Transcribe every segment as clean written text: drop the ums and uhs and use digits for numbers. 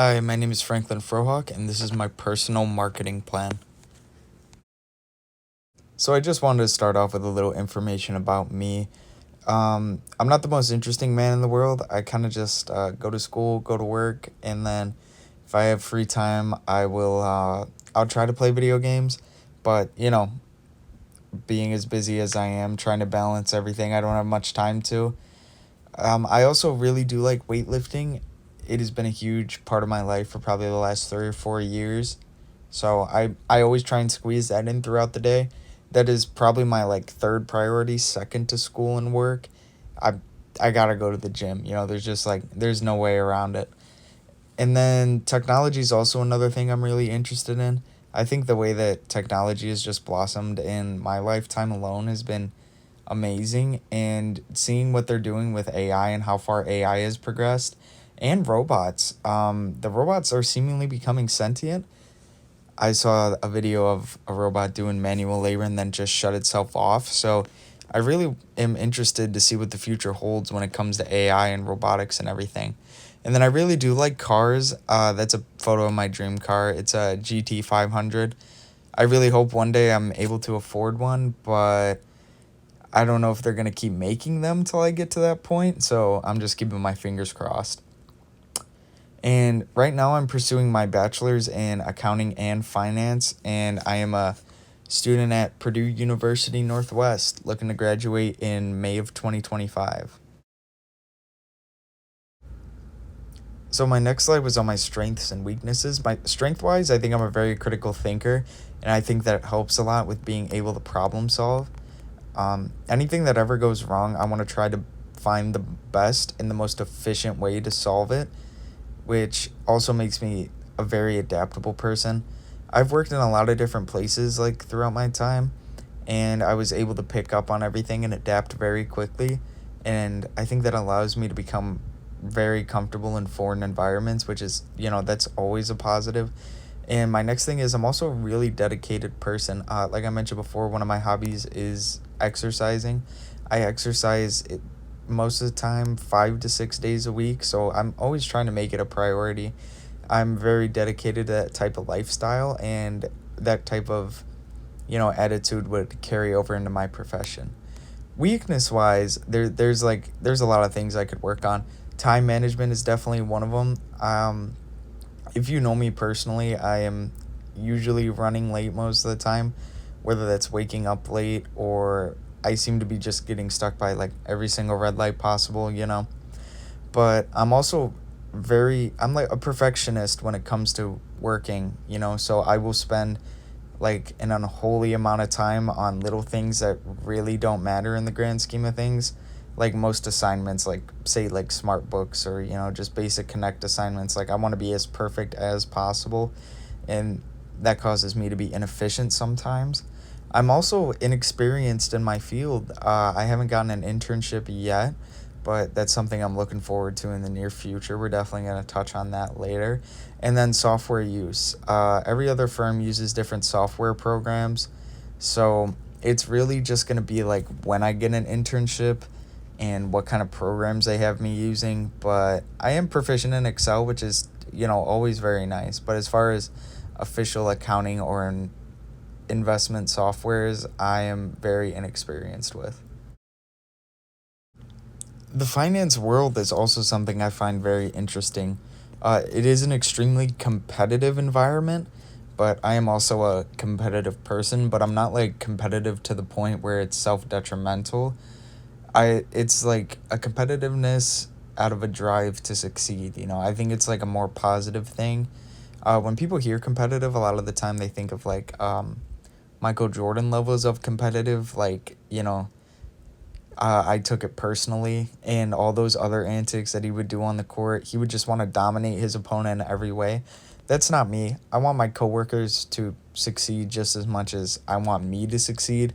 Hi, my name is Franklin Frohock, and this is my personal marketing plan. So, I just wanted to start off with a little information about me. I'm not the most interesting man in the world. I kind of just go to school, go to work, and then if I have free time, I'll try to play video games. But, being as busy as I am, trying to balance everything, I don't have much time to. I also really do like weightlifting. It has been a huge part of my life for probably the last 3 or 4 years. So I always try and squeeze that in throughout the day. That is probably my like third priority, second to school and work. I I gotta go to the gym. There's just like there's no way around it. And then technology is also another thing I'm really interested in. I think the way that technology has just blossomed in my lifetime alone has been amazing, and seeing what they're doing with AI and how far AI has progressed and robots. The robots are seemingly becoming sentient. I saw a video of a robot doing manual labor and then just shut itself off. So I really am interested to see what the future holds when it comes to AI and robotics and everything. And then I really do like cars. That's a photo of my dream car. It's a GT 500. I really hope one day I'm able to afford one, but I don't know if they're going to keep making them till I get to that point. So I'm just keeping my fingers crossed. And right now, I'm pursuing my bachelor's in accounting and finance, and I am a student at Purdue University Northwest, looking to graduate in May of 2025. So, my next slide was on my strengths and weaknesses. My strength wise, I think I'm a very critical thinker, and I think that helps a lot with being able to problem solve. Anything that ever goes wrong, I want to try to find the best and the most efficient way to solve it, which also makes me a very adaptable person. I've worked in a lot of different places like throughout my time, and I was able to pick up on everything and adapt very quickly. And I think that allows me to become very comfortable in foreign environments, which is, that's always a positive. And my next thing is I'm also a really dedicated person. Like I mentioned before, one of my hobbies is exercising. I exercise most of the time 5 to 6 days a week, so I'm always trying to make it a priority. I'm very dedicated to that type of lifestyle, and that type of attitude would carry over into my profession. Weakness wise, there's a lot of things I could work on. Time management is definitely one of them. If you know me personally, I am usually running late most of the time, whether that's waking up late or I seem to be just getting stuck by like every single red light possible. But I'm also I'm like a perfectionist when it comes to working, so I will spend like an unholy amount of time on little things that really don't matter in the grand scheme of things. Like most assignments, like say like smart books or just basic connect assignments, like I want to be as perfect as possible, and that causes me to be inefficient sometimes. I'm also inexperienced in my field. I haven't gotten an internship yet, but that's something I'm looking forward to in the near future. We're definitely going to touch on that later. And then software use. Every other firm uses different software programs. So it's really just going to be like when I get an internship and what kind of programs they have me using. But I am proficient in Excel, which is, always very nice. But as far as official accounting or investment softwares, I am very inexperienced with. The finance world is also something I find very interesting. It is an extremely competitive environment, but I am also a competitive person, but I'm not like competitive to the point where it's self detrimental. It's like a competitiveness out of a drive to succeed. I think it's like a more positive thing. When people hear competitive, a lot of the time they think of like Michael Jordan levels of competitive, like I took it personally, and all those other antics that he would do on the court. He would just want to dominate his opponent in every way. That's not me. I want my coworkers to succeed just as much as I want me to succeed.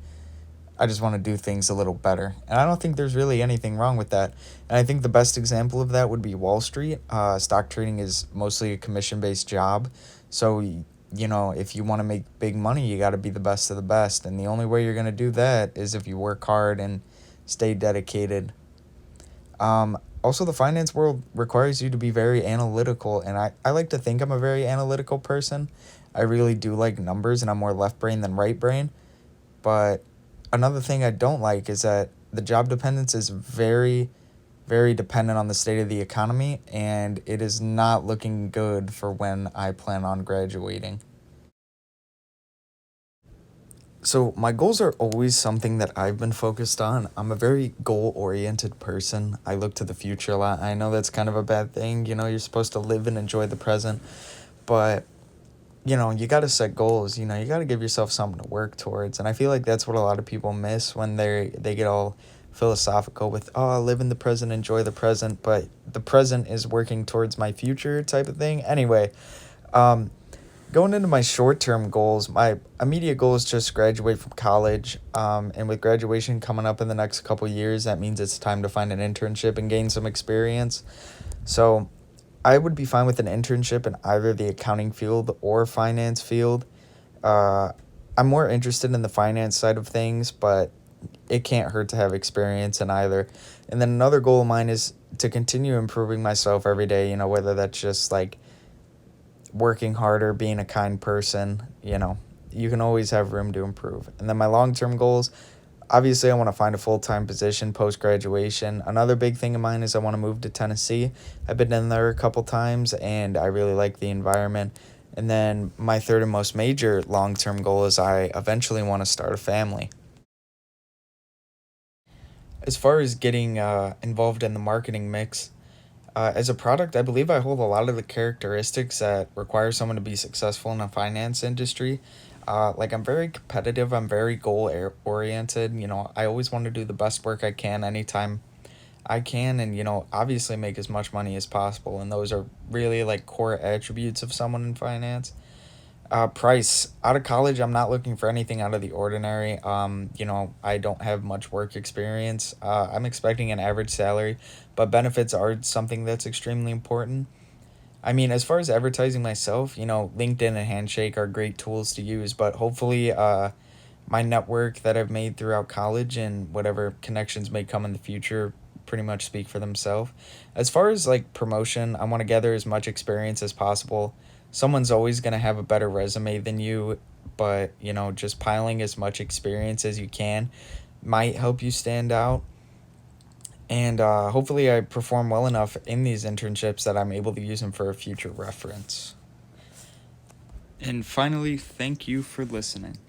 I just want to do things a little better. And I don't think there's really anything wrong with that. And I think the best example of that would be Wall Street. Stock trading is mostly a commission based job. So, if you want to make big money, you got to be the best of the best. And the only way you're going to do that is if you work hard and stay dedicated. Also, the finance world requires you to be very analytical, and I like to think I'm a very analytical person. I really do like numbers, and I'm more left brain than right brain. But another thing I don't like is that the job dependence is very, very dependent on the state of the economy, and it is not looking good for when I plan on graduating. So, my goals are always something that I've been focused on. I'm a very goal oriented person. I look to the future a lot. I know that's kind of a bad thing. You're supposed to live and enjoy the present, but you got to set goals. You got to give yourself something to work towards. And I feel like that's what a lot of people miss when they get all philosophical with, oh, live in the present, enjoy the present, but the present is working towards my future type of thing. Anyway, um, going into my short term goals, my immediate goal is just graduate from college. And with graduation coming up in the next couple years, that means it's time to find an internship and gain some experience. So I would be fine with an internship in either the accounting field or finance field. Uh, I'm more interested in the finance side of things, but it can't hurt to have experience in either. And then another goal of mine is to continue improving myself every day, whether that's just like working harder, being a kind person. You can always have room to improve. And then my long term goals, obviously, I want to find a full time position post graduation. Another big thing of mine is I want to move to Tennessee. I've been in there a couple times and I really like the environment. And then my third and most major long term goal is I eventually want to start a family. As far as getting involved in the marketing mix, as a product, I believe I hold a lot of the characteristics that require someone to be successful in the finance industry. Like, I'm very competitive, I'm very oriented. I always want to do the best work I can anytime I can, and obviously make as much money as possible. And those are really like core attributes of someone in finance. Price. Out of college, I'm not looking for anything out of the ordinary. I don't have much work experience. I'm expecting an average salary, but benefits are something that's extremely important. I mean, as far as advertising myself, LinkedIn and Handshake are great tools to use, but hopefully, my network that I've made throughout college and whatever connections may come in the future pretty much speak for themselves. As far as like promotion, I want to gather as much experience as possible. Someone's always going to have a better resume than you, but just piling as much experience as you can might help you stand out. And hopefully, I perform well enough in these internships that I'm able to use them for a future reference. And finally, thank you for listening.